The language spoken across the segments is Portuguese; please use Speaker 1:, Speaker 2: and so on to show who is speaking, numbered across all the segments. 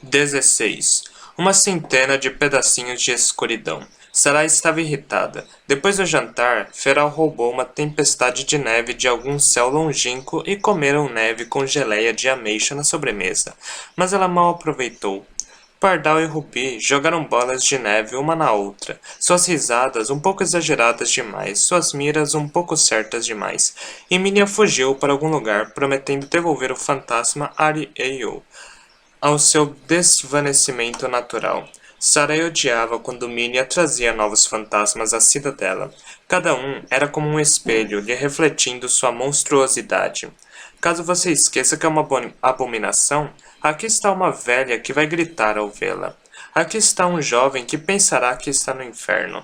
Speaker 1: 16. Uma centena de pedacinhos de escuridão. Sarai estava irritada. Depois do jantar, Feral roubou uma tempestade de neve de algum céu longínquo e comeram neve com geleia de ameixa na sobremesa. Mas ela mal aproveitou. Pardal e Rubi jogaram bolas de neve uma na outra, suas risadas um pouco exageradas demais, suas miras um pouco certas demais, e Minia fugiu para algum lugar, prometendo devolver o fantasma Ariel ao seu desvanecimento natural. Sarai odiava quando Minia trazia novos fantasmas à cidadela. Cada um era como um espelho, lhe refletindo sua monstruosidade. Caso você esqueça que é uma abominação, aqui está uma velha que vai gritar ao vê-la. Aqui está um jovem que pensará que está no inferno.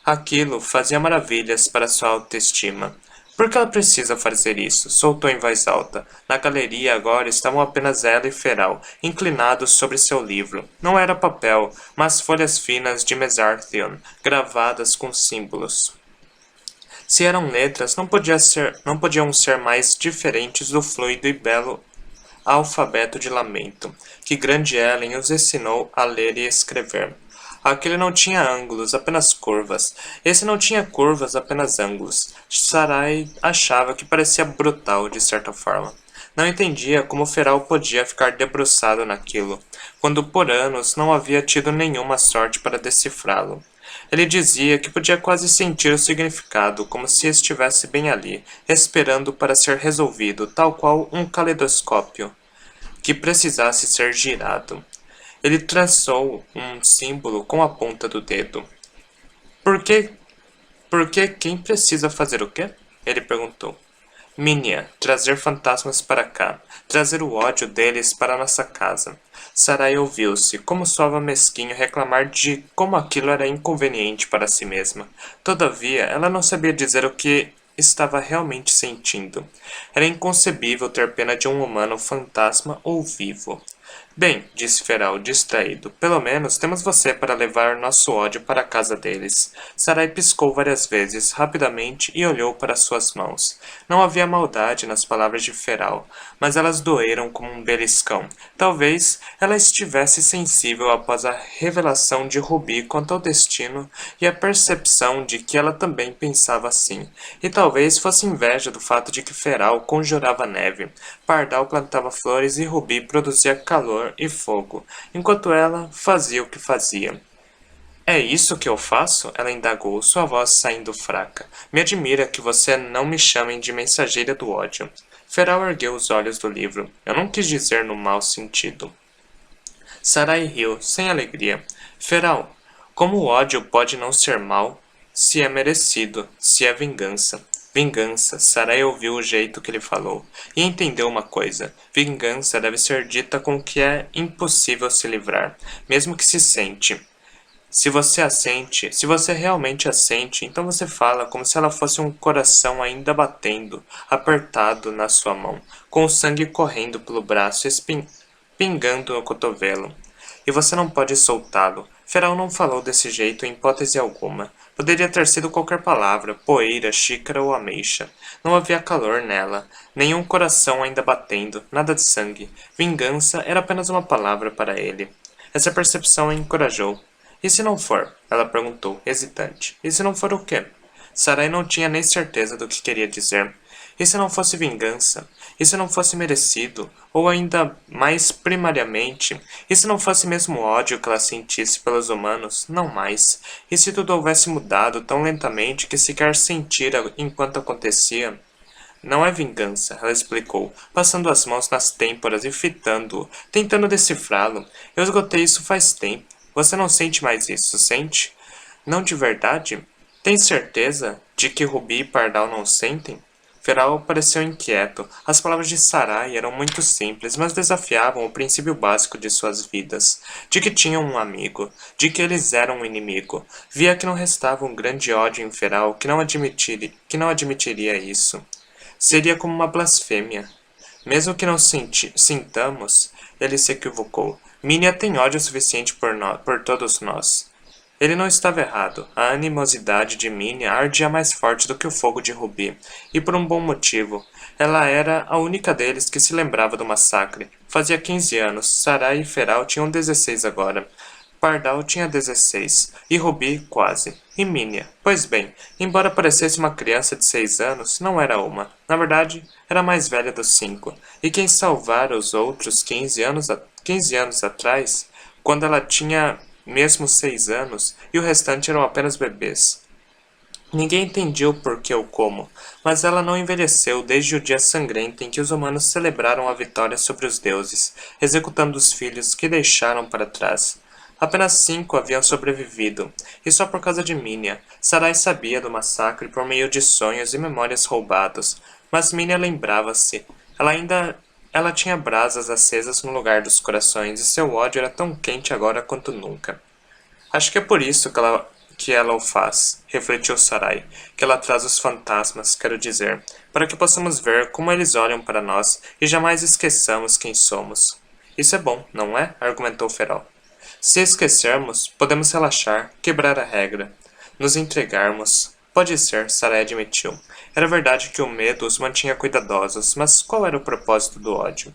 Speaker 1: Aquilo fazia maravilhas para sua autoestima. Por que ela precisa fazer isso? Soltou em voz alta. Na galeria agora estavam apenas ela e Feral, inclinados sobre seu livro. Não era papel, mas folhas finas de Mesarthion, gravadas com símbolos. Se eram letras, não podiam ser mais diferentes do fluido e belo alfabeto de lamento, que Grande Ellen os ensinou a ler e escrever. Aquele não tinha ângulos, apenas curvas. Esse não tinha curvas, apenas ângulos. Sarai achava que parecia brutal, de certa forma. Não entendia como Feral podia ficar debruçado naquilo, quando por anos não havia tido nenhuma sorte para decifrá-lo. Ele dizia que podia quase sentir o significado, como se estivesse bem ali, esperando para ser resolvido, tal qual um caleidoscópio que precisasse ser girado. Ele traçou um símbolo com a ponta do dedo. Por que? Porque quem precisa fazer o quê? Ele perguntou. Minia, trazer fantasmas para cá, trazer o ódio deles para nossa casa. Sarai ouviu-se, como soava mesquinho reclamar de como aquilo era inconveniente para si mesma. Todavia, ela não sabia dizer o que estava realmente sentindo. Era inconcebível ter pena de um humano fantasma ou vivo. Bem, disse Feral, distraído, pelo menos temos você para levar nosso ódio para a casa deles. Sarai piscou várias vezes, rapidamente, e olhou para suas mãos. Não havia maldade nas palavras de Feral, mas elas doeram como um beliscão. Talvez ela estivesse sensível após a revelação de Rubi quanto ao destino e a percepção de que ela também pensava assim. E talvez fosse inveja do fato de que Feral conjurava neve, Pardal plantava flores e Rubi produzia calor e fogo, enquanto ela fazia o que fazia. É isso que eu faço? Ela indagou, sua voz saindo fraca. Me admira que você não me chame de mensageira do ódio. Feral ergueu os olhos do livro. Eu não quis dizer no mau sentido. Sarai riu, sem alegria. Feral, como o ódio pode não ser mal, se é merecido, se é vingança? Vingança. Sarai ouviu o jeito que ele falou e entendeu uma coisa. Vingança deve ser dita com o que é impossível se livrar, mesmo que se sente. Se você assente, se você realmente assente, então você fala como se ela fosse um coração ainda batendo, apertado na sua mão, com o sangue correndo pelo braço, pingando no cotovelo. E você não pode soltá-lo. Feral não falou desse jeito em hipótese alguma. Poderia ter sido qualquer palavra, poeira, xícara ou ameixa. Não havia calor nela, nenhum coração ainda batendo, nada de sangue. Vingança era apenas uma palavra para ele. Essa percepção a encorajou. E se não for? Ela perguntou, hesitante. E se não for o quê? Sarai não tinha nem certeza do que queria dizer. E se não fosse vingança? E se não fosse merecido? Ou ainda mais primariamente, e se não fosse mesmo ódio que ela sentisse pelos humanos? Não mais. E se tudo houvesse mudado tão lentamente que sequer sentira enquanto acontecia? Não é vingança, ela explicou, passando as mãos nas têmporas e fitando-o, tentando decifrá-lo. Eu esgotei isso faz tempo. Você não sente mais isso, sente? Não de verdade? Tem certeza de que Rubi e Pardal não sentem? Feral pareceu inquieto. As palavras de Sarai eram muito simples, mas desafiavam o princípio básico de suas vidas. De que tinham um amigo, de que eles eram um inimigo. Via que não restava um grande ódio em Feral que não admitiria isso. Seria como uma blasfêmia. Mesmo que não sintamos, ele se equivocou. Minia tem ódio suficiente por todos nós. Ele não estava errado. A animosidade de Minia ardia mais forte do que o fogo de Rubi, e por um bom motivo. Ela era a única deles que se lembrava do massacre. Fazia 15 anos, Sarai e Feral tinham 16 agora. Pardal tinha 16, e Rubi quase, e Minia. Pois bem, embora parecesse uma criança de 6 anos, não era uma. Na verdade, era a mais velha dos 5, e quem salvara os outros 15 anos atrás, quando ela tinha mesmo 6 anos, e o restante eram apenas bebês. Ninguém entendia o porquê ou como, mas ela não envelheceu desde o dia sangrento em que os humanos celebraram a vitória sobre os deuses, executando os filhos que deixaram para trás. Apenas 5 haviam sobrevivido, e só por causa de Minia. Sarai sabia do massacre por meio de sonhos e memórias roubados, mas Minia lembrava-se. Ela tinha brasas acesas no lugar dos corações, e seu ódio era tão quente agora quanto nunca. Acho que é por isso que ela o faz, refletiu Sarai, que ela traz os fantasmas, quero dizer, para que possamos ver como eles olham para nós e jamais esqueçamos quem somos. Isso é bom, não é? Argumentou Feral. Se esquecermos, podemos relaxar, quebrar a regra, nos entregarmos. Pode ser, Sarai admitiu. Era verdade que o medo os mantinha cuidadosos, mas qual era o propósito do ódio?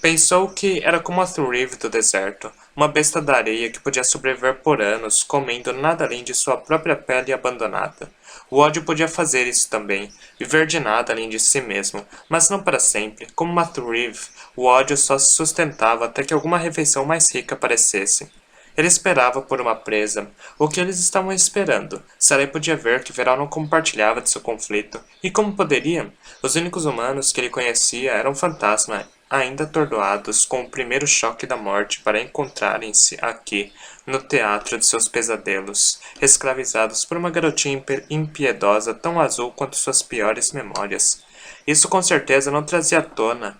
Speaker 1: Pensou que era como a Thrive do deserto, uma besta da areia que podia sobreviver por anos, comendo nada além de sua própria pele abandonada. O ódio podia fazer isso também, viver de nada além de si mesmo, mas não para sempre. Como uma Thrive, o ódio só se sustentava até que alguma refeição mais rica aparecesse. Ele esperava por uma presa. O que eles estavam esperando? Sarai podia ver que Veral não compartilhava de seu conflito. E como poderia? Os únicos humanos que ele conhecia eram fantasmas, ainda atordoados com o primeiro choque da morte para encontrarem-se aqui, no teatro de seus pesadelos, escravizados por uma garotinha impiedosa tão azul quanto suas piores memórias. Isso com certeza não trazia à tona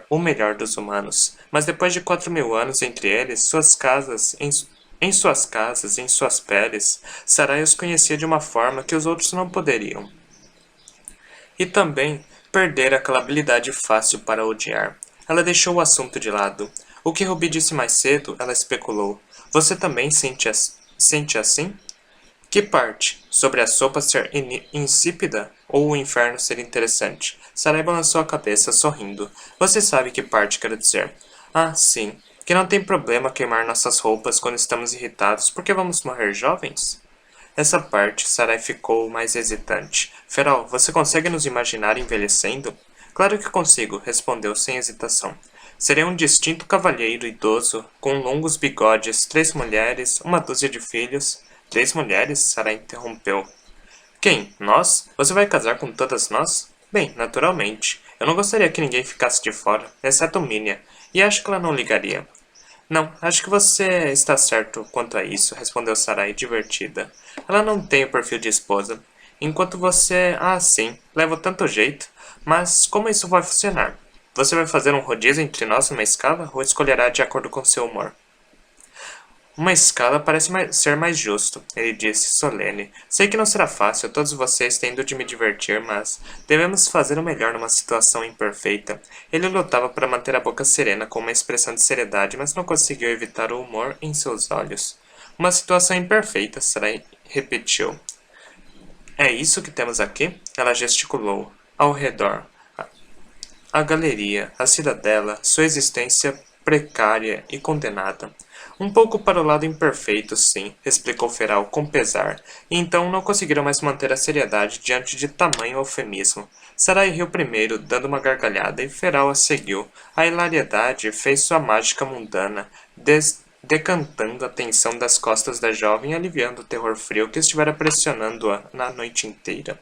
Speaker 1: o melhor dos humanos, mas depois de 4.000 anos entre eles, em suas casas, em suas peles, Sarai os conhecia de uma forma que os outros não poderiam. E também perdera aquela habilidade fácil para odiar. Ela deixou o assunto de lado. O que Ruby disse mais cedo, ela especulou. Você também sente assim? Que parte? Sobre a sopa ser insípida ou o inferno ser interessante? Sarai balançou a cabeça, sorrindo. Você sabe que parte quero dizer. Ah, sim. Que não tem problema queimar nossas roupas quando estamos irritados porque vamos morrer jovens? Essa parte, Sarai ficou mais hesitante. Feral, você consegue nos imaginar envelhecendo? Claro que consigo, respondeu sem hesitação. Serei um distinto cavalheiro idoso, com longos bigodes, 3 mulheres, uma dúzia de filhos. 3 mulheres? Sarai interrompeu. Quem? Nós? Você vai casar com todas nós? Bem, naturalmente. Eu não gostaria que ninguém ficasse de fora, exceto Minia, e acho que ela não ligaria. Não, acho que você está certo quanto a isso, respondeu Sarai, divertida. Ela não tem o perfil de esposa. Enquanto você... Ah, sim, leva tanto jeito. Mas como isso vai funcionar? Você vai fazer um rodízio entre nós numa escala ou escolherá de acordo com seu humor? Uma escala parece ser mais justo, ele disse, solene. Sei que não será fácil, todos vocês tendo de me divertir, mas devemos fazer o melhor numa situação imperfeita. Ele lutava para manter a boca serena com uma expressão de seriedade, mas não conseguiu evitar o humor em seus olhos. Uma situação imperfeita, Sarai repetiu. É isso que temos aqui? Ela gesticulou. Ao redor. A galeria, a cidadela, sua existência precária e condenada. Um pouco para o lado imperfeito, sim, explicou Feral com pesar, e então não conseguiram mais manter a seriedade diante de tamanho eufemismo. Sarai riu primeiro, dando uma gargalhada, e Feral a seguiu. A hilariedade fez sua mágica mundana, decantando a tensão das costas da jovem e aliviando o terror frio que estivera pressionando-a na noite inteira.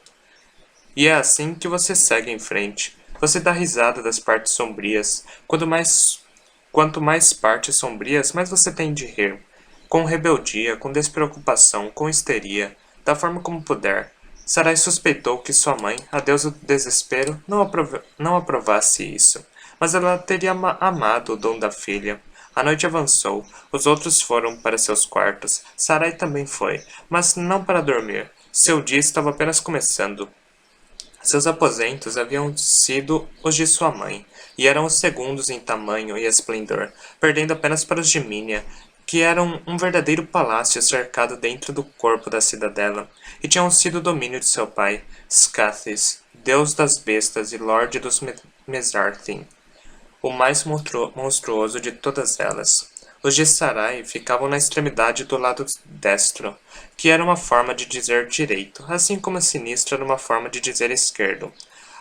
Speaker 1: E é assim que você segue em frente. Você dá risada das partes sombrias. Quanto mais partes sombrias, mais você tem de rir. Com rebeldia, com despreocupação, com histeria, da forma como puder. Sarai suspeitou que sua mãe, a deusa do desespero, não aprovasse isso. Mas ela teria amado o dom da filha. A noite avançou. Os outros foram para seus quartos. Sarai também foi, mas não para dormir. Seu dia estava apenas começando. Seus aposentos haviam sido os de sua mãe, e eram os segundos em tamanho e esplendor, perdendo apenas para os de Minia, que eram um verdadeiro palácio cercado dentro do corpo da cidadela, e tinham sido domínio de seu pai, Scathis, deus das bestas e lorde dos Mesarthim, o mais monstruoso de todas elas. Os de Sarai ficavam na extremidade do lado destro, que era uma forma de dizer direito, assim como a sinistra era uma forma de dizer esquerdo,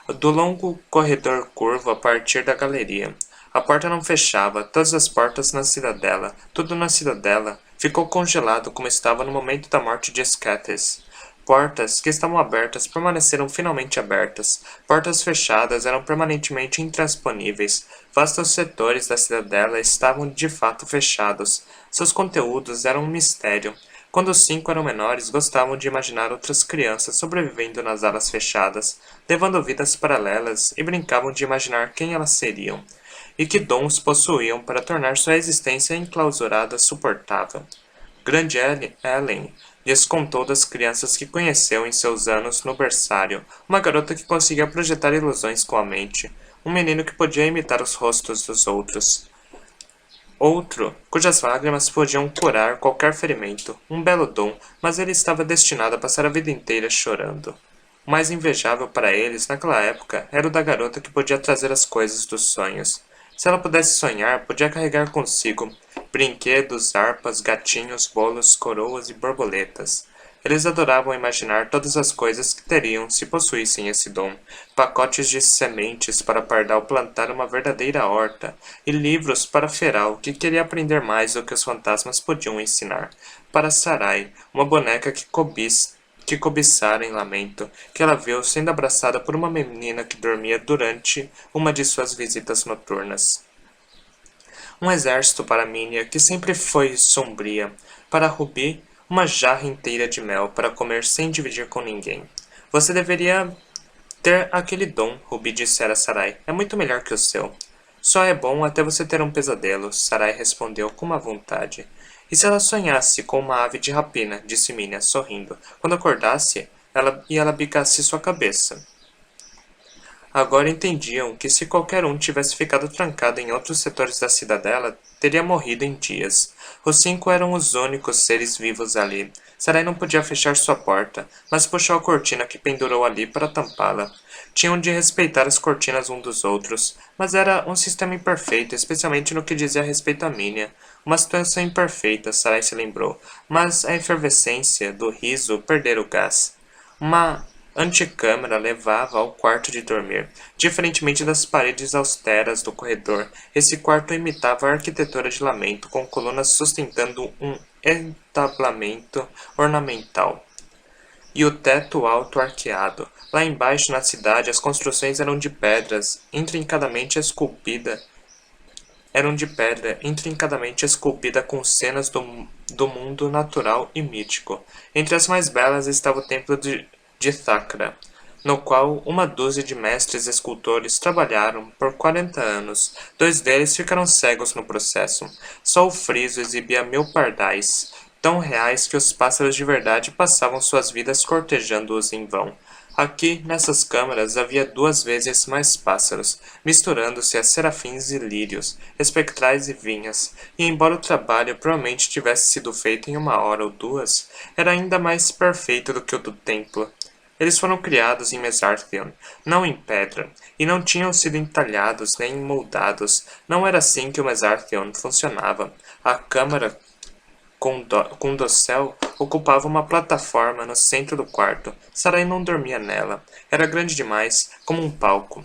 Speaker 1: do longo corredor curvo a partir da galeria. A porta não fechava, todas as portas na cidadela, tudo na cidadela, ficou congelado como estava no momento da morte de Scates. Portas que estavam abertas permaneceram finalmente abertas. Portas fechadas eram permanentemente intransponíveis. Vastos setores da cidadela estavam de fato fechados. Seus conteúdos eram um mistério. Quando os 5 eram menores, gostavam de imaginar outras crianças sobrevivendo nas alas fechadas, levando vidas paralelas e brincavam de imaginar quem elas seriam, e que dons possuíam para tornar sua existência enclausurada suportável. Grande Ellen lhes contou das crianças que conheceu em seus anos no berçário, uma garota que conseguia projetar ilusões com a mente, um menino que podia imitar os rostos dos outros, outro cujas lágrimas podiam curar qualquer ferimento, um belo dom, mas ele estava destinado a passar a vida inteira chorando. O mais invejável para eles, naquela época, era o da garota que podia trazer as coisas dos sonhos. Se ela pudesse sonhar, podia carregar consigo brinquedos, harpas, gatinhos, bolos, coroas e borboletas. Eles adoravam imaginar todas as coisas que teriam se possuíssem esse dom, pacotes de sementes para Pardal plantar uma verdadeira horta, e livros para Feral, que queria aprender mais do que os fantasmas podiam ensinar, para Sarai, uma boneca que cobiçara em lamento, que ela viu sendo abraçada por uma menina que dormia durante uma de suas visitas noturnas. Um exército para Minia, que sempre foi sombria, para Rubi, uma jarra inteira de mel para comer sem dividir com ninguém. Você deveria ter aquele dom, Rubi dissera a Sarai. É muito melhor que o seu. Só é bom até você ter um pesadelo, Sarai respondeu com uma vontade. E se ela sonhasse com uma ave de rapina, disse Minia, sorrindo. Quando acordasse, ela bicasse sua cabeça. Agora entendiam que se qualquer um tivesse ficado trancado em outros setores da cidadela, teria morrido em dias. Os 5 eram os únicos seres vivos ali. Sarai não podia fechar sua porta, mas puxou a cortina que pendurou ali para tampá-la. Tinham de respeitar as cortinas um dos outros, mas era um sistema imperfeito, especialmente no que dizia respeito a Minia. Uma situação imperfeita, Sarai se lembrou, mas a efervescência do riso perdera o gás. Uma antecâmara levava ao quarto de dormir. Diferentemente das paredes austeras do corredor, esse quarto imitava a arquitetura de lamento, com colunas sustentando um entablamento ornamental e o teto alto arqueado. Lá embaixo, na cidade, as construções eram de pedras, intrincadamente esculpida com cenas do mundo natural e mítico. Entre as mais belas estava o templo de Thakra, no qual uma dúzia de mestres escultores trabalharam por 40 anos. 2 deles ficaram cegos no processo. Só o friso exibia 1000 pardais, tão reais que os pássaros de verdade passavam suas vidas cortejando-os em vão. Aqui, nessas câmaras, havia 2 vezes mais pássaros, misturando-se a serafins e lírios, espectrais e vinhas, e embora o trabalho provavelmente tivesse sido feito em 1 hora ou 2, era ainda mais perfeito do que o do templo. Eles foram criados em Mesarthion, não em pedra, e não tinham sido entalhados nem moldados. Não era assim que o Mesarthion funcionava. A câmara com dossel ocupava uma plataforma no centro do quarto. Sarai não dormia nela. Era grande demais, como um palco.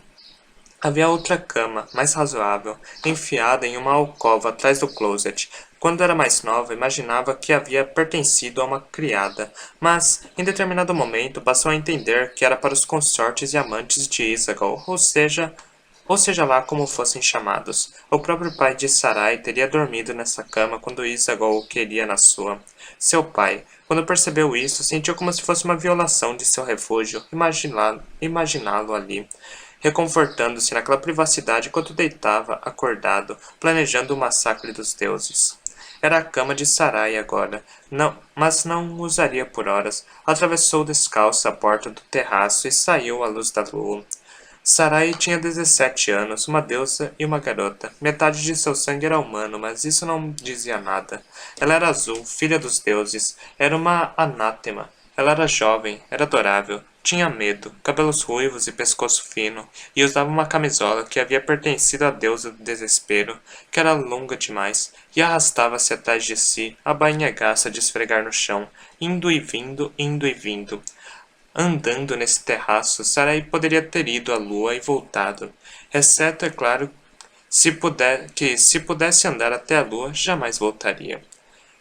Speaker 1: Havia outra cama, mais razoável, enfiada em uma alcova atrás do closet. Quando era mais nova, imaginava que havia pertencido a uma criada, mas, em determinado momento, passou a entender que era para os consortes e amantes de Isagol, ou seja lá como fossem chamados. O próprio pai de Sarai teria dormido nessa cama quando Isagol o queria na sua. Seu pai, quando percebeu isso, sentiu como se fosse uma violação de seu refúgio imaginá-lo ali, reconfortando-se naquela privacidade enquanto deitava, acordado, planejando o massacre dos deuses. Era a cama de Sarai agora, mas não usaria por horas. Atravessou descalça a porta do terraço e saiu à luz da lua. Sarai tinha 17 anos, uma deusa e uma garota. Metade de seu sangue era humano, mas isso não dizia nada. Ela era azul, filha dos deuses. Era uma anátema. Ela era jovem, era adorável. Tinha medo, cabelos ruivos e pescoço fino, e usava uma camisola que havia pertencido à deusa do desespero, que era longa demais, e arrastava-se atrás de si, a bainha gasta de esfregar no chão, indo e vindo, indo e vindo. Andando nesse terraço, Sarai poderia ter ido à lua e voltado, exceto, é claro, se pudesse andar até a lua, jamais voltaria.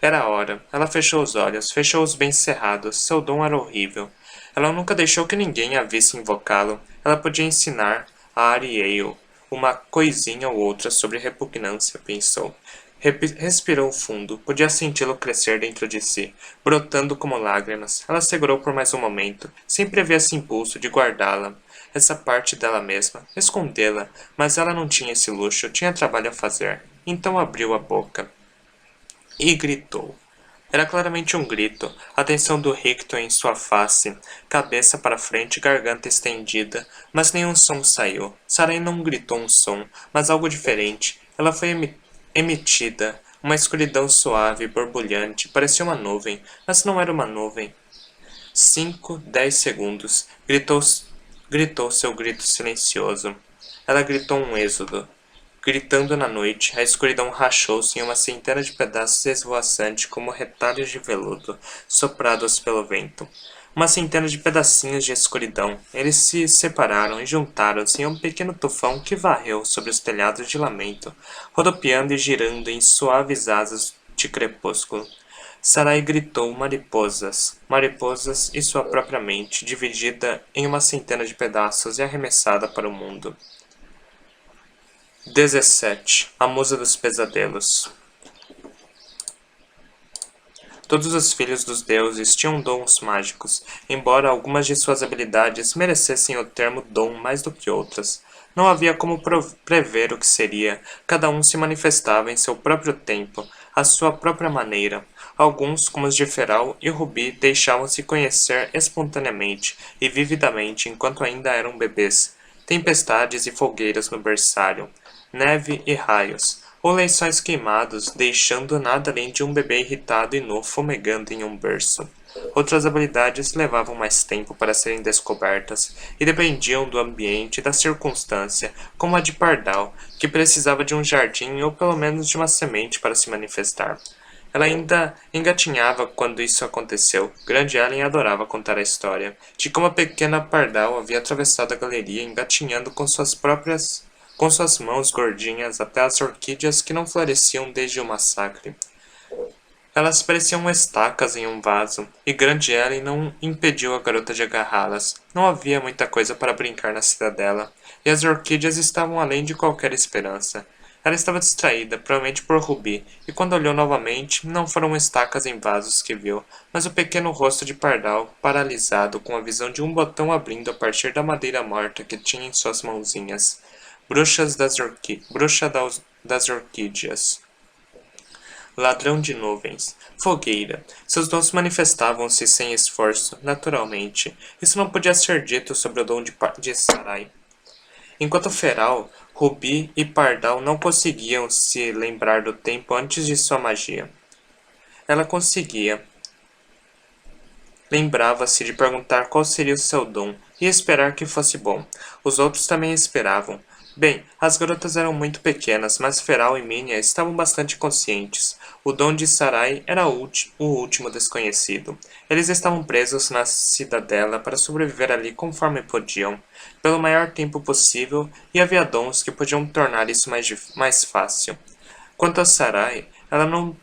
Speaker 1: Era a hora. Ela fechou os olhos, fechou-os bem cerrados. Seu dom era horrível. Ela nunca deixou que ninguém a visse invocá-lo. Ela podia ensinar a Ariel uma coisinha ou outra sobre repugnância, pensou. Respirou fundo. Podia senti-lo crescer dentro de si, brotando como lágrimas. Ela segurou por mais um momento. Sempre havia esse impulso de guardá-la. Essa parte dela mesma, escondê-la, mas ela não tinha esse luxo, tinha trabalho a fazer. Então abriu a boca e gritou. Era claramente um grito, a tensão do ricto em sua face, cabeça para frente, garganta estendida, mas nenhum som saiu. Sarai não gritou um som, mas algo diferente. Ela foi emitida, uma escuridão suave, borbulhante, parecia uma nuvem, mas não era uma nuvem. 5, 10 segundos. Gritou seu grito silencioso. Ela gritou um êxodo. Gritando na noite, a escuridão rachou-se em uma centena de pedaços esvoaçantes como retalhos de veludo, soprados pelo vento. Uma centena de pedacinhos de escuridão. Eles se separaram e juntaram-se em um pequeno tufão que varreu sobre os telhados de lamento, rodopiando e girando em suaves asas de crepúsculo. Sarai gritou mariposas, mariposas e sua própria mente, dividida em uma centena de pedaços e arremessada para o mundo. 17. A Musa dos Pesadelos. Todos os filhos dos deuses tinham dons mágicos, embora algumas de suas habilidades merecessem o termo dom mais do que outras. Não havia como prever o que seria, cada um se manifestava em seu próprio tempo, à sua própria maneira. Alguns, como os de Feral e Rubi, deixavam-se conhecer espontaneamente e vividamente enquanto ainda eram bebês. Tempestades e fogueiras no berçário, neve e raios, ou lençóis queimados, deixando nada além de um bebê irritado e nu fumegando em um berço. Outras habilidades levavam mais tempo para serem descobertas e dependiam do ambiente e da circunstância, como a de Pardal, que precisava de um jardim ou pelo menos de uma semente para se manifestar. Ela ainda engatinhava quando isso aconteceu. Grande Ellen adorava contar a história de como a pequena Pardal havia atravessado a galeria engatinhando com suas mãos gordinhas até as orquídeas que não floresciam desde o massacre. Elas pareciam estacas em um vaso, e Grande Ellen não impediu a garota de agarrá-las. Não havia muita coisa para brincar na cidadela, e as orquídeas estavam além de qualquer esperança. Ela estava distraída, provavelmente por Rubi, e quando olhou novamente, não foram estacas em vasos que viu, mas o pequeno rosto de Pardal, paralisado com a visão de um botão abrindo a partir da madeira morta que tinha em suas mãozinhas. Bruxa das orquídeas. Ladrão de nuvens. Fogueira. Seus dons manifestavam-se sem esforço, naturalmente. Isso não podia ser dito sobre o dom de Sarai. Enquanto Feral, Rubi e Pardal não conseguiam se lembrar do tempo antes de sua magia. Ela conseguia. Lembrava-se de perguntar qual seria o seu dom e esperar que fosse bom. Os outros também esperavam. Bem, as garotas eram muito pequenas, mas Feral e Minha estavam bastante conscientes. O dom de Sarai era o último desconhecido. Eles estavam presos na cidadela para sobreviver ali conforme podiam, pelo maior tempo possível, e havia dons que podiam tornar isso mais fácil. Quanto a Sarai, ela não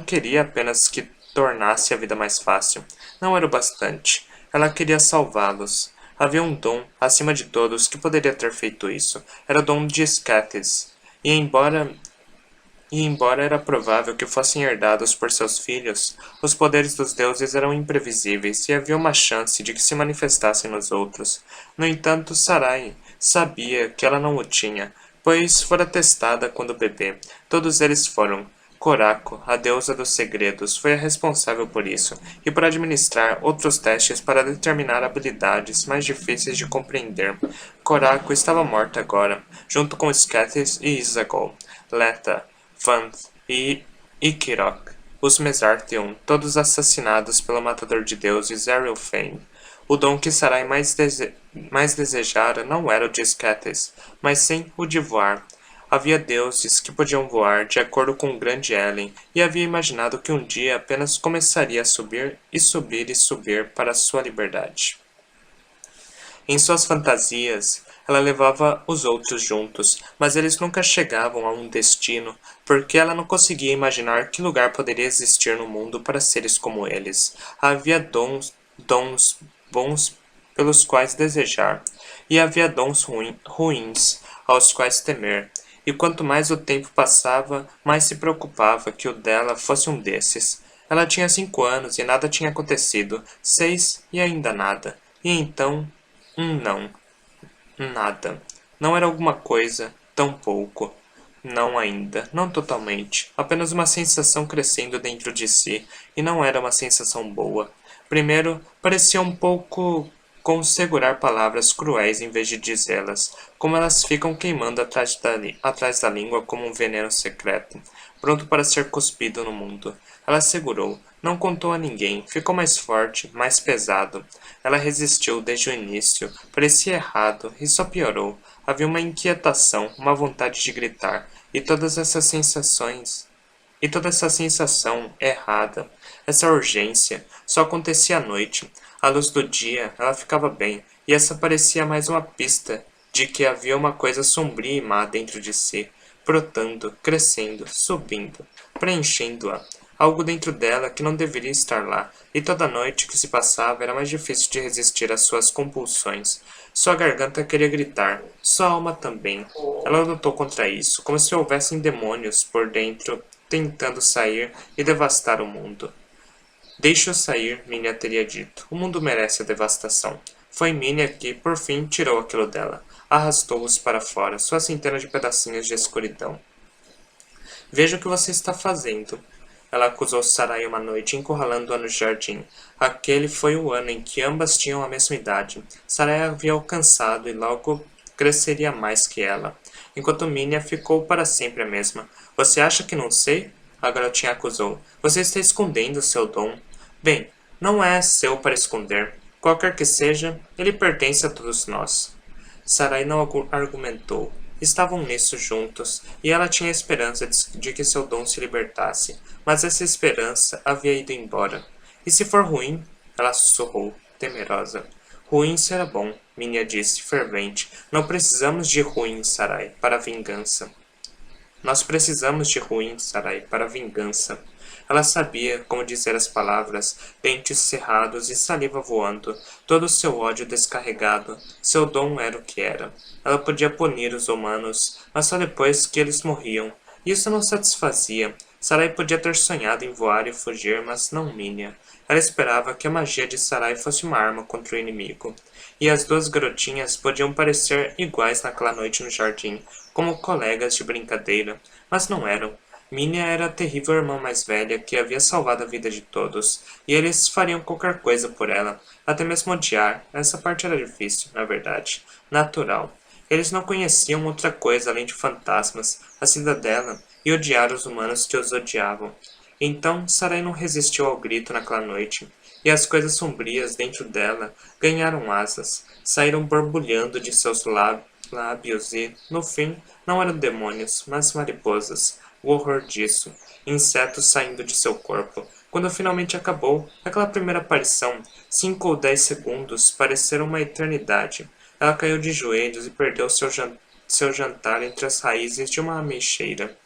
Speaker 1: queria apenas que tornasse a vida mais fácil. Não era o bastante. Ela queria salvá-los. Havia um dom, acima de todos, que poderia ter feito isso. Era o dom de Scates. E embora era provável que fossem herdados por seus filhos, os poderes dos deuses eram imprevisíveis e havia uma chance de que se manifestassem nos outros. No entanto, Sarai sabia que ela não o tinha, pois fora testada quando bebê. Todos eles foram. Coraco, a deusa dos segredos, foi a responsável por isso, e por administrar outros testes para determinar habilidades mais difíceis de compreender. Coraco estava morta agora, junto com Scathis e Isagol, Leta, Vanth e Ikirok, os Mesartheon, todos assassinados pelo matador de deuses Errolfane. O dom que Sarai mais desejara não era o de Scathis, mas sim o de voar. Havia deuses que podiam voar de acordo com o grande Elen, e havia imaginado que um dia apenas começaria a subir e subir e subir para sua liberdade. Em suas fantasias, ela levava os outros juntos, mas eles nunca chegavam a um destino, porque ela não conseguia imaginar que lugar poderia existir no mundo para seres como eles. Havia dons bons pelos quais desejar, e havia dons ruins aos quais temer. E quanto mais o tempo passava, mais se preocupava que o dela fosse um desses. Ela tinha 5 anos e nada tinha acontecido. 6 e ainda nada. E então, não. Nada. Não era alguma coisa, tão pouco. Não ainda, não totalmente. Apenas uma sensação crescendo dentro de si, e não era uma sensação boa. Primeiro, parecia um pouco com segurar palavras cruéis em vez de dizê-las, como elas ficam queimando atrás da língua como um veneno secreto, pronto para ser cuspido no mundo. Ela segurou, não contou a ninguém, ficou mais forte, mais pesado. Ela resistiu desde o início, parecia errado, e só piorou. Havia uma inquietação, uma vontade de gritar, e todas essas sensações e toda essa sensação errada, essa urgência, só acontecia à noite. À luz do dia, ela ficava bem, e essa parecia mais uma pista de que havia uma coisa sombria e má dentro de si, brotando, crescendo, subindo, preenchendo-a. Algo dentro dela que não deveria estar lá, e toda noite que se passava era mais difícil de resistir às suas compulsões. Sua garganta queria gritar, sua alma também. Ela lutou contra isso, como se houvessem demônios por dentro tentando sair e devastar o mundo. Deixe-o sair, Minya teria dito. O mundo merece a devastação. Foi Minya que, por fim, tirou aquilo dela. Arrastou-os para fora, sua centena de pedacinhos de escuridão. Veja o que você está fazendo. Ela acusou Sarai uma noite, encurralando-a no jardim. Aquele foi o ano em que ambas tinham a mesma idade. Sarai havia alcançado e logo cresceria mais que ela, enquanto Minya ficou para sempre a mesma. Você acha que não sei? A garotinha acusou. Você está escondendo seu dom. Bem, não é seu para esconder. Qualquer que seja, ele pertence a todos nós. Sarai não argumentou. Estavam nisso juntos, e ela tinha esperança de que seu dom se libertasse, mas essa esperança havia ido embora. E se for ruim? Ela sussurrou, temerosa. Ruim será bom, Minya disse, fervente. Não precisamos de ruim, Sarai, para a vingança. Nós precisamos de ruim, Sarai, para a vingança. Ela sabia como dizer as palavras, dentes cerrados e saliva voando, todo o seu ódio descarregado. Seu dom era o que era. Ela podia punir os humanos, mas só depois que eles morriam. Isso não satisfazia. Sarai podia ter sonhado em voar e fugir, mas não Minya. Ela esperava que a magia de Sarai fosse uma arma contra o inimigo. E as duas garotinhas podiam parecer iguais naquela noite no jardim, como colegas de brincadeira, mas não eram. Minya era a terrível irmã mais velha que havia salvado a vida de todos, e eles fariam qualquer coisa por ela, até mesmo odiar. Essa parte era difícil, na verdade, natural. Eles não conheciam outra coisa além de fantasmas, a cidadela, e odiar os humanos que os odiavam. Então Sarai não resistiu ao grito naquela noite, e as coisas sombrias dentro dela ganharam asas, saíram borbulhando de seus lábios e, no fim, não eram demônios, mas mariposas. O horror disso, insetos saindo de seu corpo. Quando finalmente acabou, aquela primeira aparição, 5 ou 10 segundos, pareceram uma eternidade. Ela caiu de joelhos e perdeu seu jantar entre as raízes de uma ameixeira.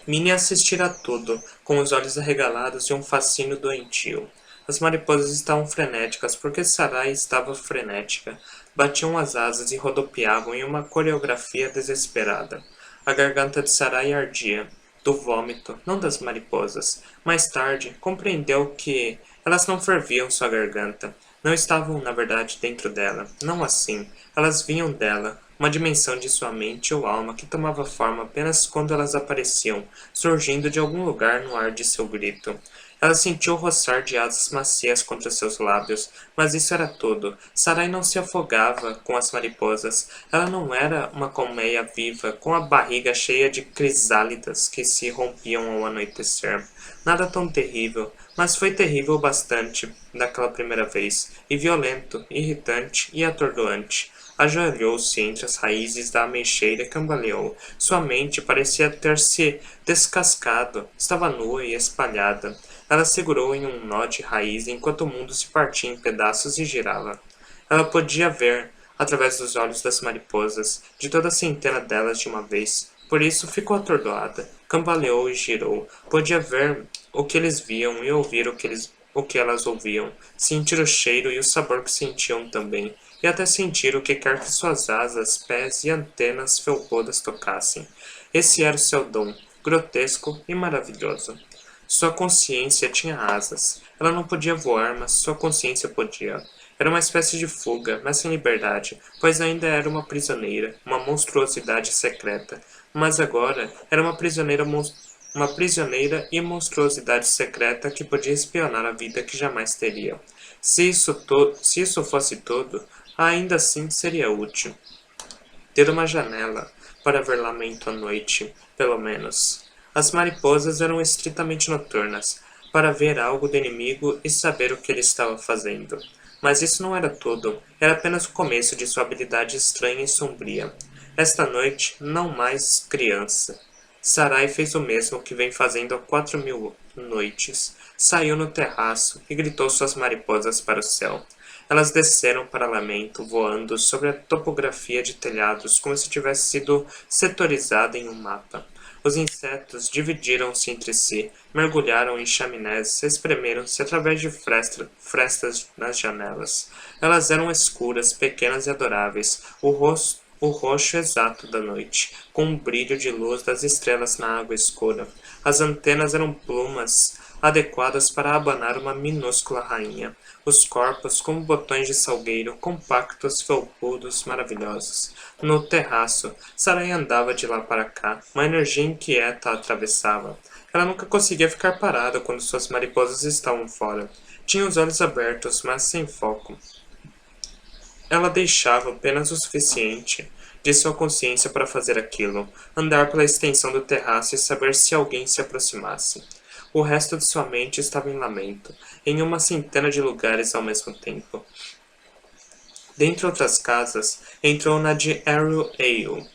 Speaker 1: Minnie assistira a tudo, com os olhos arregalados e um fascínio doentio. As mariposas estavam frenéticas porque Sarai estava frenética. Batiam as asas e rodopiavam em uma coreografia desesperada. A garganta de Sarai ardia, do vômito, não das mariposas. Mais tarde, compreendeu que elas não ferviam sua garganta. Não estavam, na verdade, dentro dela. Não assim. Elas vinham dela, uma dimensão de sua mente ou alma que tomava forma apenas quando elas apareciam, surgindo de algum lugar no ar de seu grito. Ela sentiu o roçar de asas macias contra seus lábios, mas isso era tudo. Sarai não se afogava com as mariposas. Ela não era uma colmeia viva, com a barriga cheia de crisálidas que se rompiam ao anoitecer. Nada tão terrível, mas foi terrível bastante daquela primeira vez, e violento, irritante e atordoante. Ajoelhou-se entre as raízes da ameixeira e cambaleou. Sua mente parecia ter se descascado, estava nua e espalhada. Ela segurou em um nó de raiz enquanto o mundo se partia em pedaços e girava. Ela podia ver, através dos olhos das mariposas, de toda a centena delas de uma vez. Por isso ficou atordoada, cambaleou e girou. Podia ver o que eles viam e ouvir o que elas ouviam, sentir o cheiro e o sabor que sentiam também, e até sentir o que quer que suas asas, pés e antenas felpudas tocassem. Esse era o seu dom, grotesco e maravilhoso. Sua consciência tinha asas. Ela não podia voar, mas sua consciência podia. Era uma espécie de fuga, mas sem liberdade, pois ainda era uma prisioneira, uma monstruosidade secreta. Mas agora era uma prisioneira e monstruosidade secreta que podia espionar a vida que jamais teria. Se isso fosse tudo, ainda assim seria útil. Ter uma janela para ver lamento à noite, pelo menos. As mariposas eram estritamente noturnas, para ver algo do inimigo e saber o que ele estava fazendo. Mas isso não era tudo, era apenas o começo de sua habilidade estranha e sombria. Esta noite, não mais criança. Sarai fez o mesmo que vem fazendo há 4.000 noites. Saiu no terraço e gritou suas mariposas para o céu. Elas desceram para Lamento, voando sobre a topografia de telhados como se tivesse sido setorizada em um mapa. Os insetos dividiram-se entre si, mergulharam em chaminés, espremeram-se através de frestas nas janelas. Elas eram escuras, pequenas e adoráveis, o roxo exato da noite, com o brilho de luz das estrelas na água escura. As antenas eram plumas adequadas para abanar uma minúscula rainha. Os corpos, como botões de salgueiro, compactos, felpudos, maravilhosos. No terraço, Sarai andava de lá para cá, uma energia inquieta a atravessava. Ela nunca conseguia ficar parada quando suas mariposas estavam fora. Tinha os olhos abertos, mas sem foco. Ela deixava apenas o suficiente de sua consciência para fazer aquilo, andar pela extensão do terraço e saber se alguém se aproximasse. O resto de sua mente estava em lamento, em uma centena de lugares ao mesmo tempo. Dentre outras casas, entrou na de Ariel Ale.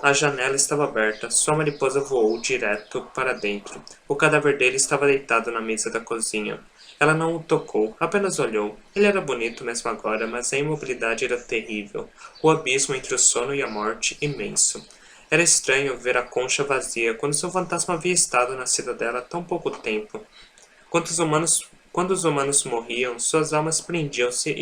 Speaker 1: A janela estava aberta, sua mariposa voou direto para dentro. O cadáver dele estava deitado na mesa da cozinha. Ela não o tocou, apenas olhou. Ele era bonito mesmo agora, mas a imobilidade era terrível. O abismo entre o sono e a morte, imenso. Era estranho ver a concha vazia quando seu fantasma havia estado na cidadela há tão pouco tempo. Quando os humanos morriam, suas almas prendiam-se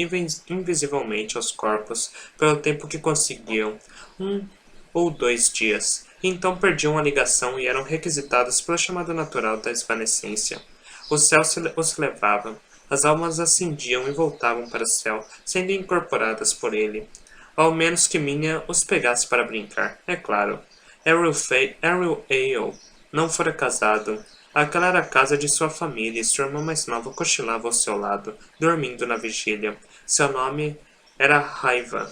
Speaker 1: invisivelmente aos corpos pelo tempo que conseguiam, 1 ou 2 dias, e então perdiam a ligação e eram requisitados pela chamada natural da evanescência. O céu os levava, as almas ascendiam e voltavam para o céu, sendo incorporadas por ele. Ao menos que Minha os pegasse para brincar, é claro. Ariel Ale não fora casado. Aquela era a casa de sua família e sua irmã mais nova cochilava ao seu lado, dormindo na vigília. Seu nome era Raiva,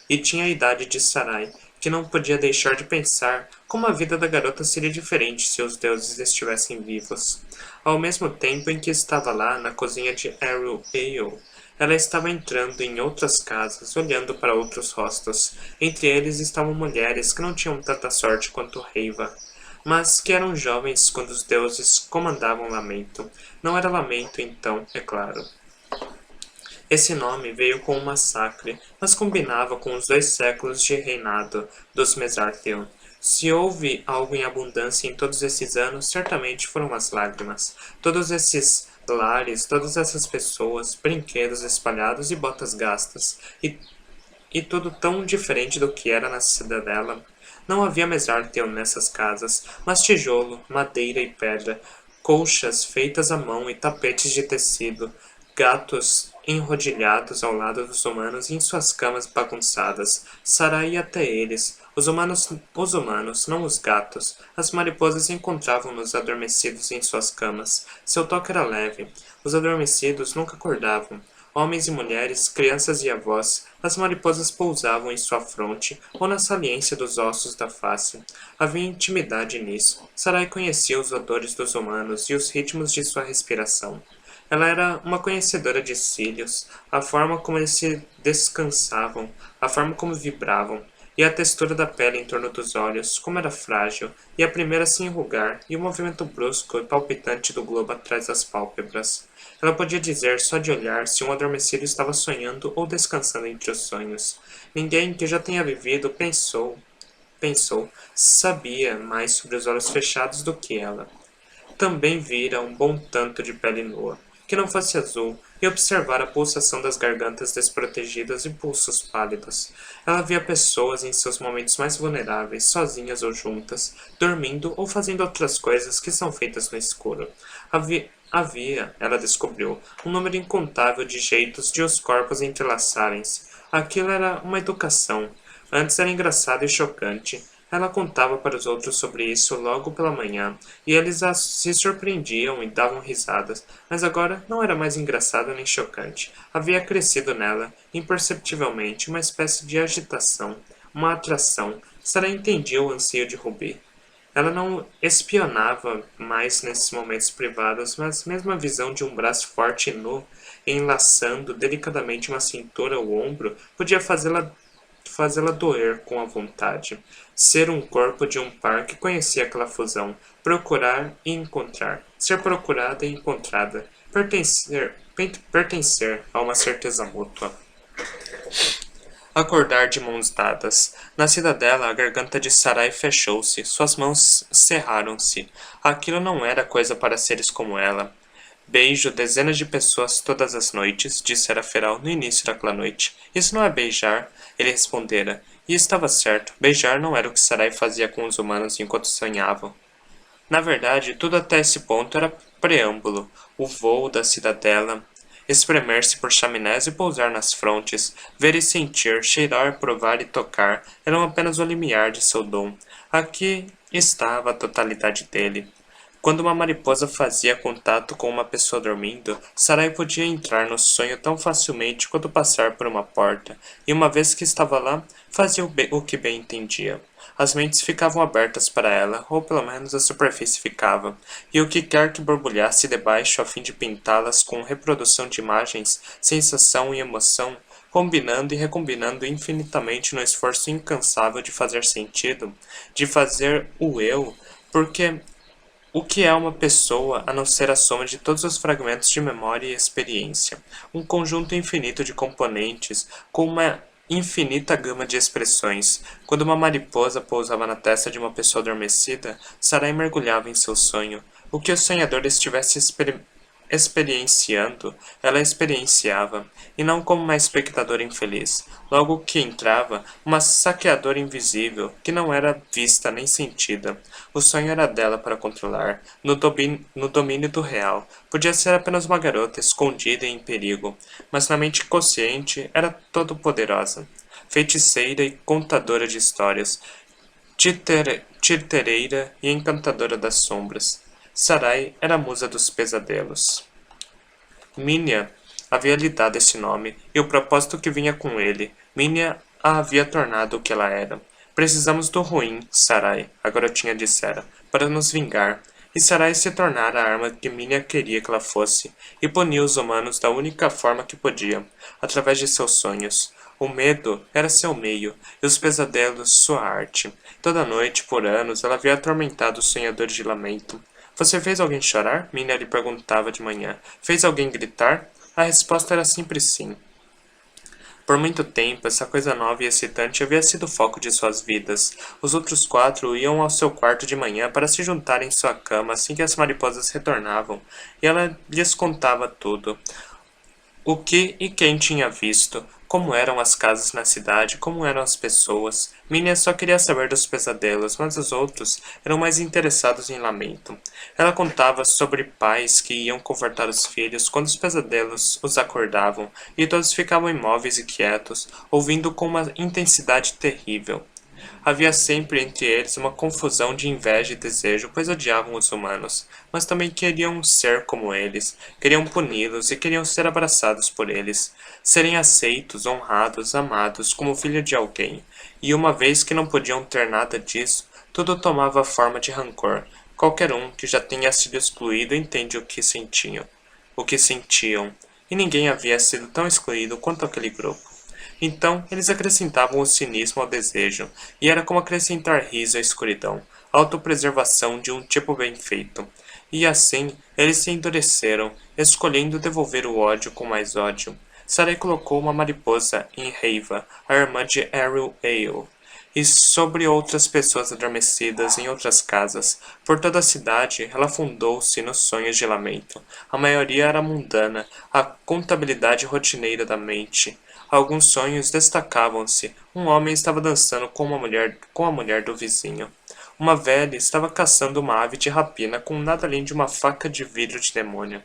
Speaker 1: e tinha a idade de Sarai, que não podia deixar de pensar como a vida da garota seria diferente se os deuses estivessem vivos. Ao mesmo tempo em que estava lá, na cozinha de Ariel Ale, ela estava entrando em outras casas, olhando para outros rostos. Entre eles estavam mulheres que não tinham tanta sorte quanto Reiva, mas que eram jovens quando os deuses comandavam Lamento. Não era Lamento, então, é claro. Esse nome veio com o massacre, mas combinava com os 2 séculos de reinado dos Mesartheon. Se houve algo em abundância em todos esses anos, certamente foram as lágrimas. Todos esses lares, todas essas pessoas, brinquedos espalhados e botas gastas, e tudo tão diferente do que era na cidadela. Não havia Mesartheon nessas casas, mas tijolo, madeira e pedra, colchas feitas à mão e tapetes de tecido, gatos enrodilhados ao lado dos humanos em suas camas bagunçadas. Sarai ia até eles. Os humanos, não os gatos. As mariposas encontravam-nos adormecidos em suas camas. Seu toque era leve. Os adormecidos nunca acordavam. Homens e mulheres, crianças e avós, as mariposas pousavam em sua fronte ou na saliência dos ossos da face. Havia intimidade nisso. Sarai conhecia os odores dos humanos e os ritmos de sua respiração. Ela era uma conhecedora de cílios, a forma como eles se descansavam, a forma como vibravam, e a textura da pele em torno dos olhos, como era frágil, e a primeira a se enrugar, e o movimento brusco e palpitante do globo atrás das pálpebras. Ela podia dizer só de olhar se um adormecido estava sonhando ou descansando entre os sonhos. Ninguém que já tenha vivido sabia mais sobre os olhos fechados do que ela. Também vira um bom tanto de pele nua, que não fosse azul, e observar a pulsação das gargantas desprotegidas e pulsos pálidos. Ela via pessoas em seus momentos mais vulneráveis, sozinhas ou juntas, dormindo ou fazendo outras coisas que são feitas no escuro. Havia, ela descobriu, um número incontável de jeitos de os corpos entrelaçarem-se. Aquilo era uma educação. Antes era engraçado e chocante. Ela contava para os outros sobre isso logo pela manhã, e eles se surpreendiam e davam risadas, mas agora não era mais engraçado nem chocante. Havia crescido nela, imperceptivelmente, uma espécie de agitação, uma atração. Sarah entendia o anseio de Ruby. Ela não espionava mais nesses momentos privados, mas mesmo a visão de um braço forte e nu, enlaçando delicadamente uma cintura ou ombro, podia fazê-la doer com a vontade. Ser um corpo de um par que conhecia aquela fusão. Procurar e encontrar. Ser procurada e encontrada. Pertencer a uma certeza mútua. Acordar de mãos dadas. Na cidadela, a garganta de Sarai fechou-se, suas mãos cerraram-se. Aquilo não era coisa para seres como ela. Beijo dezenas de pessoas todas as noites, dissera Feral no início daquela noite. Isso não é beijar, ele respondera. E estava certo, beijar não era o que Sarai fazia com os humanos enquanto sonhavam. Na verdade, tudo até esse ponto era preâmbulo, o vôo da cidadela, espremer-se por chaminés e pousar nas frontes, ver e sentir, cheirar, provar e tocar, eram apenas o limiar de seu dom. Aqui estava a totalidade dele. Quando uma mariposa fazia contato com uma pessoa dormindo, Sarai podia entrar no sonho tão facilmente quanto passar por uma porta, e uma vez que estava lá, fazia o que bem entendia. As mentes ficavam abertas para ela, ou pelo menos a superfície ficava, e o que quer que borbulhasse debaixo a fim de pintá-las com reprodução de imagens, sensação e emoção, combinando e recombinando infinitamente no esforço incansável de fazer sentido, de fazer o eu, porque o que é uma pessoa a não ser a soma de todos os fragmentos de memória e experiência? Um conjunto infinito de componentes, com uma infinita gama de expressões. Quando uma mariposa pousava na testa de uma pessoa adormecida, Sarai mergulhava em seu sonho. O que o sonhador estivesse experienciando, ela experienciava, e não como uma espectadora infeliz. Logo que entrava, uma saqueadora invisível, que não era vista nem sentida. O sonho era dela para controlar, no domínio do real. Podia ser apenas uma garota escondida e em perigo, mas na mente consciente era todo-poderosa. Feiticeira e contadora de histórias, titereira e encantadora das sombras. Sarai era a musa dos pesadelos. Minya havia lhe dado esse nome, e o propósito que vinha com ele. Minya a havia tornado o que ela era. Precisamos do ruim, Sarai, a garotinha dissera, para nos vingar. E Sarai se tornara a arma que Minya queria que ela fosse, e punia os humanos da única forma que podia, através de seus sonhos. O medo era seu meio, e os pesadelos sua arte. Toda noite, por anos, ela havia atormentado os sonhadores de lamento. Você fez alguém chorar? Minya lhe perguntava de manhã. Fez alguém gritar? A resposta era sempre sim. Por muito tempo, essa coisa nova e excitante havia sido o foco de suas vidas. Os outros 4 iam ao seu quarto de manhã para se juntar em sua cama assim que as mariposas retornavam, e ela lhes contava tudo. O que e quem tinha visto? Como eram as casas na cidade? Como eram as pessoas? Minha só queria saber dos pesadelos, mas os outros eram mais interessados em lamento. Ela contava sobre pais que iam confortar os filhos quando os pesadelos os acordavam, e todos ficavam imóveis e quietos, ouvindo com uma intensidade terrível. Havia sempre entre eles uma confusão de inveja e desejo, pois odiavam os humanos, mas também queriam ser como eles, queriam puni-los e queriam ser abraçados por eles, serem aceitos, honrados, amados como filho de alguém. E uma vez que não podiam ter nada disso, tudo tomava forma de rancor. Qualquer um que já tenha sido excluído entende o que sentiam, e ninguém havia sido tão excluído quanto aquele grupo. Então, eles acrescentavam o cinismo ao desejo, e era como acrescentar riso à escuridão, autopreservação de um tipo bem feito. E assim, eles se endureceram, escolhendo devolver o ódio com mais ódio. Sarai colocou uma mariposa em Reiva, a irmã de Ariel Ale, e sobre outras pessoas adormecidas em outras casas. Por toda a cidade, ela fundou-se nos sonhos de lamento. A maioria era mundana, a contabilidade rotineira da mente. Alguns sonhos destacavam-se. Um homem estava dançando com a mulher do vizinho. Uma velha estava caçando uma ave de rapina com nada além de uma faca de vidro de demônio.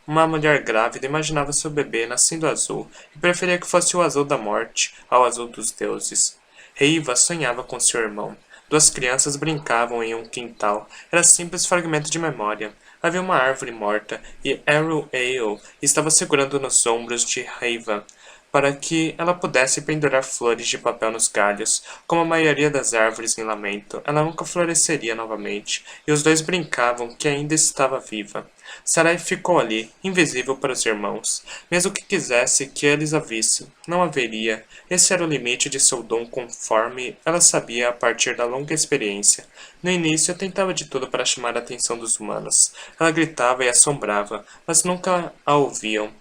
Speaker 1: Uma mulher grávida imaginava seu bebê nascendo azul e preferia que fosse o azul da morte ao azul dos deuses. Reiva sonhava com seu irmão. Duas crianças brincavam em um quintal. Era simples fragmento de memória. Havia uma árvore morta e Arrow Ale estava segurando nos ombros de Reiva para que ela pudesse pendurar flores de papel nos galhos. Como a maioria das árvores em lamento, ela nunca floresceria novamente, e os dois brincavam que ainda estava viva. Sarai ficou ali, invisível para os irmãos. Mesmo que quisesse que eles a vissem, não haveria. Esse era o limite de seu dom conforme ela sabia a partir da longa experiência. No início, tentava de tudo para chamar a atenção dos humanos. Ela gritava e assombrava, mas nunca a ouviam.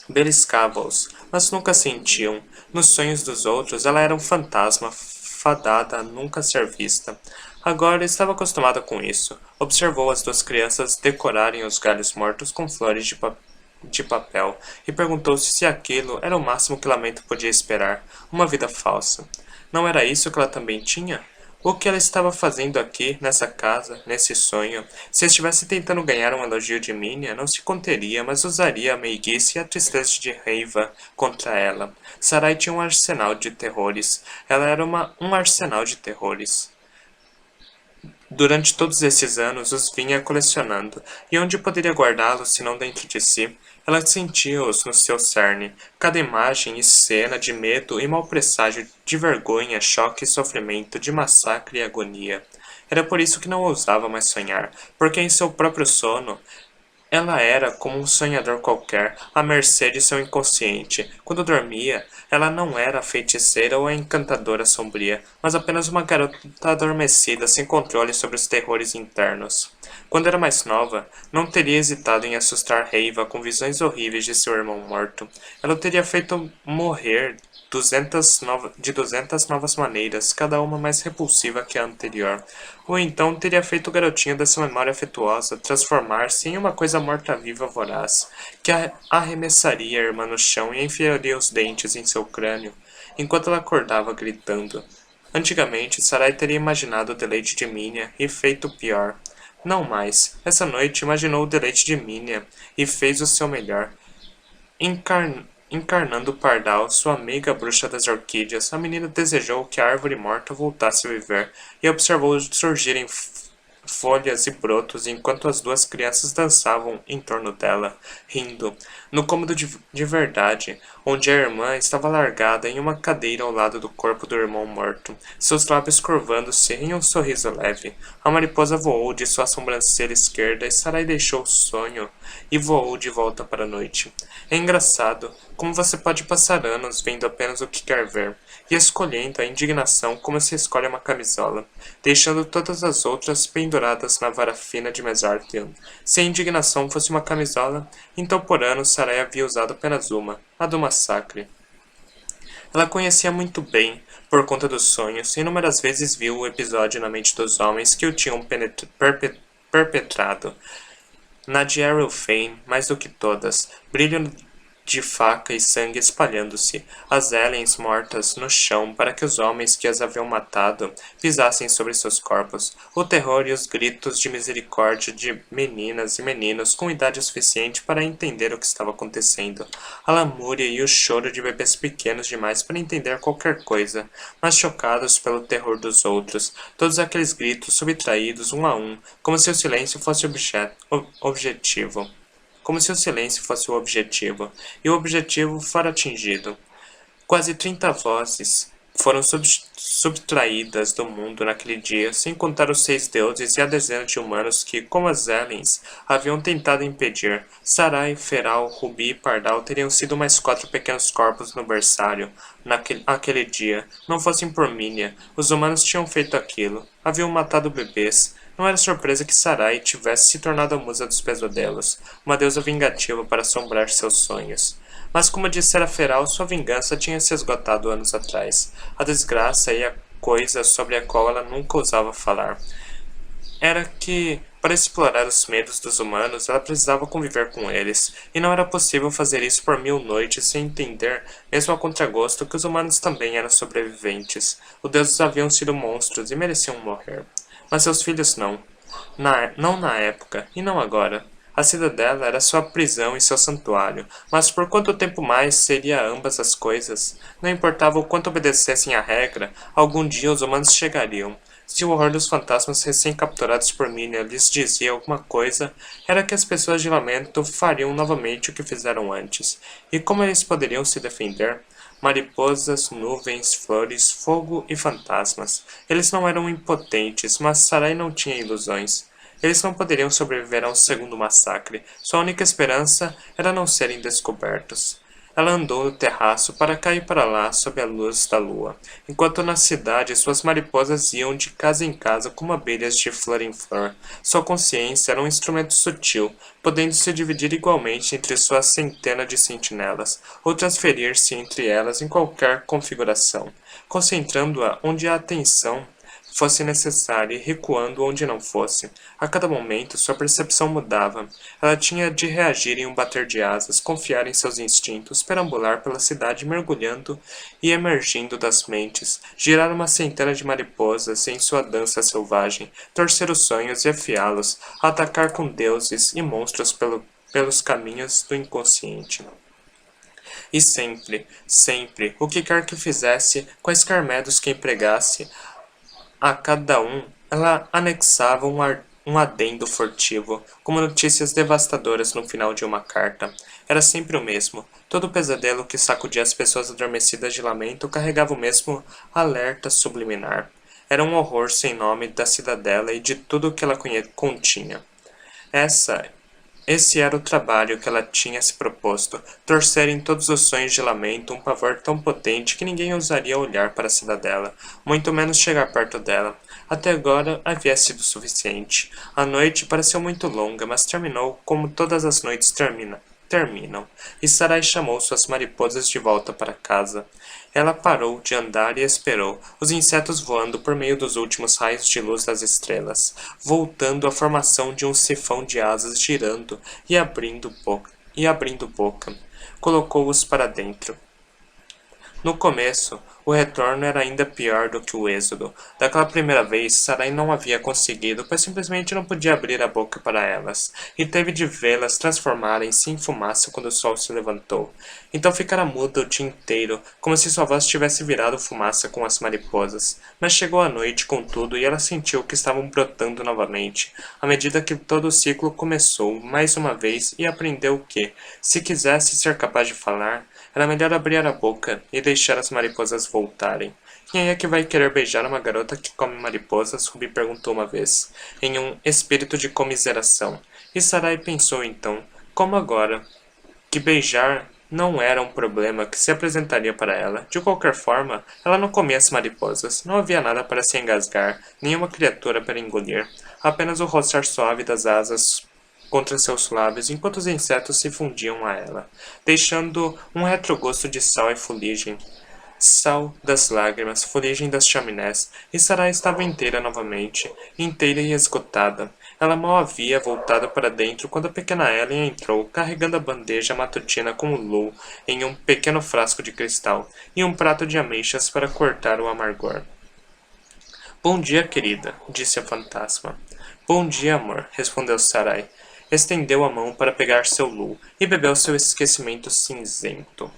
Speaker 1: Beliscava-os, mas nunca sentiam. Nos sonhos dos outros, ela era um fantasma, fadada a nunca ser vista. Agora estava acostumada com isso. Observou as duas crianças decorarem os galhos mortos com flores de papel e perguntou-se se aquilo era o máximo que Lamento podia esperar, uma vida falsa. Não era isso que ela também tinha? O que ela estava fazendo aqui, nessa casa, nesse sonho? Se estivesse tentando ganhar um elogio de Minia, não se conteria, mas usaria a meiguice e a tristeza de Reiva contra ela. Sarai tinha um arsenal de terrores. Ela era um arsenal de terrores. Durante todos esses anos os vinha colecionando, e onde poderia guardá-los se não dentro de si? Ela sentia-os no seu cerne, cada imagem e cena de medo e mau presságio, de vergonha, choque e sofrimento, de massacre e agonia. Era por isso que não ousava mais sonhar, porque em seu próprio sono ela era como um sonhador qualquer, à mercê de seu inconsciente. Quando dormia, ela não era a feiticeira ou a encantadora sombria, mas apenas uma garota adormecida sem controle sobre os terrores internos. Quando era mais nova, não teria hesitado em assustar Reiva com visões horríveis de seu irmão morto. Ela o teria feito morrer de 200 novas maneiras, cada uma mais repulsiva que a anterior. Ou então teria feito o garotinho dessa memória afetuosa transformar-se em uma coisa morta-viva voraz, que arremessaria a irmã no chão e enfiaria os dentes em seu crânio, enquanto ela acordava gritando. Antigamente, Sarai teria imaginado o deleite de Minia e feito pior. Não mais. Essa noite imaginou o deleite de Minia e fez o seu melhor. Encarnando Pardal, sua amiga bruxa das orquídeas, a menina desejou que a árvore morta voltasse a viver e observou surgirem folhas e brotos enquanto as duas crianças dançavam em torno dela, rindo, no cômodo de verdade, onde a irmã estava largada em uma cadeira ao lado do corpo do irmão morto, seus lábios curvando-se em um sorriso leve. A mariposa voou de sua sobrancelha esquerda e Sarai deixou o sonho e voou de volta para a noite. É engraçado como você pode passar anos vendo apenas o que quer ver, e escolhendo a indignação como se escolhe uma camisola, deixando todas as outras penduradas na vara fina de Mesartian. Se a indignação fosse uma camisola, então por anos Sarai havia usado apenas uma, a do massacre. Ela conhecia muito bem, por conta dos sonhos, e inúmeras vezes viu o episódio na mente dos homens que o tinham perpetrado. Na de Errol Fane, mais do que todas, brilho de faca e sangue espalhando-se, as Ellens mortas no chão para que os homens que as haviam matado pisassem sobre seus corpos, o terror e os gritos de misericórdia de meninas e meninos com idade suficiente para entender o que estava acontecendo, a lamúria e o choro de bebês pequenos demais para entender qualquer coisa, mas chocados pelo terror dos outros, todos aqueles gritos subtraídos um a um, como se o silêncio fosse objetivo. Como se o silêncio fosse o objetivo, e o objetivo fora atingido. Quase 30 vozes foram subtraídas do mundo naquele dia, sem contar os 6 deuses e a dezena de humanos que, como as Ellens, haviam tentado impedir. Sarai, Feral, Rubi e Pardal teriam sido mais 4 pequenos corpos no berçário naquele dia. Não fossem por Minia, os humanos tinham feito aquilo. Haviam matado bebês. Não era surpresa que Sarai tivesse se tornado a musa dos pesadelos, uma deusa vingativa para assombrar seus sonhos. Mas como dissera Feral, sua vingança tinha se esgotado anos atrás. A desgraça e a coisa sobre a qual ela nunca ousava falar era que, para explorar os medos dos humanos, ela precisava conviver com eles, e não era possível fazer isso por 1000 noites sem entender, mesmo a contragosto, que os humanos também eram sobreviventes. Os deuses haviam sido monstros e mereciam morrer. Mas seus filhos não. Não na época, e não agora. A cidadela era sua prisão e seu santuário, mas por quanto tempo mais seria ambas as coisas? Não importava o quanto obedecessem à regra, algum dia os humanos chegariam. Se o horror dos fantasmas recém-capturados por Minia lhes dizia alguma coisa, era que as pessoas de Lamento fariam novamente o que fizeram antes. E como eles poderiam se defender? Mariposas, nuvens, flores, fogo e fantasmas. Eles não eram impotentes, mas Sarai não tinha ilusões. Eles não poderiam sobreviver a um segundo massacre. Sua única esperança era não serem descobertos. Ela andou no terraço para cá e para lá sob a luz da lua, enquanto na cidade suas mariposas iam de casa em casa como abelhas de flor em flor. Sua consciência era um instrumento sutil, podendo se dividir igualmente entre sua centena de sentinelas, ou transferir-se entre elas em qualquer configuração, concentrando-a onde a atenção fosse necessária e recuando onde não fosse. A cada momento, sua percepção mudava. Ela tinha de reagir em um bater de asas, confiar em seus instintos, perambular pela cidade mergulhando e emergindo das mentes, girar uma centena de mariposas em sua dança selvagem, torcer os sonhos e afiá-los, atacar com deuses e monstros pelos caminhos do inconsciente. E sempre, sempre, o que quer que fizesse, quaisquer métodos que empregasse, a cada um, ela anexava um adendo furtivo, como notícias devastadoras no final de uma carta. Era sempre o mesmo. Todo pesadelo que sacudia as pessoas adormecidas de lamento carregava o mesmo alerta subliminar. Era um horror sem nome da cidadela e de tudo o que ela continha. Esse era o trabalho que ela tinha se proposto, torcer em todos os sonhos de lamento um pavor tão potente que ninguém ousaria olhar para a cidadela, muito menos chegar perto dela. Até agora havia sido suficiente. A noite pareceu muito longa, mas terminou como todas as noites terminam, e Sarai chamou suas mariposas de volta para casa. Ela parou de andar e esperou, os insetos voando por meio dos últimos raios de luz das estrelas, voltando à formação de um sifão de asas girando e abrindo boca. Colocou-os para dentro. No começo, o retorno era ainda pior do que o êxodo. Daquela primeira vez, Sarai não havia conseguido, pois simplesmente não podia abrir a boca para elas, e teve de vê-las transformarem-se em fumaça quando o sol se levantou. Então ficara muda o dia inteiro, como se sua voz tivesse virado fumaça com as mariposas. Mas chegou a noite, contudo, e ela sentiu que estavam brotando novamente, à medida que todo o ciclo começou, mais uma vez, e aprendeu que, se quisesse ser capaz de falar, era melhor abrir a boca e deixar as mariposas voltarem. Quem é que vai querer beijar uma garota que come mariposas? Ruby perguntou uma vez, em um espírito de comiseração. E Sarai pensou então, como agora, que beijar não era um problema que se apresentaria para ela. De qualquer forma, ela não comia as mariposas. Não havia nada para se engasgar, nenhuma criatura para engolir. Apenas o roçar suave das asas contra seus lábios enquanto os insetos se fundiam a ela, deixando um retrogosto de sal e fuligem. Sal das lágrimas, fuligem das chaminés, e Sarai estava inteira novamente, inteira e esgotada. Ela mal havia voltado para dentro quando a pequena Ellen entrou, carregando a bandeja matutina com Lou em um pequeno frasco de cristal e um prato de ameixas para cortar o amargor. Bom dia, querida, disse a fantasma. Bom dia, amor, respondeu Sarai. Estendeu a mão para pegar seu Lu e bebeu seu esquecimento cinzento.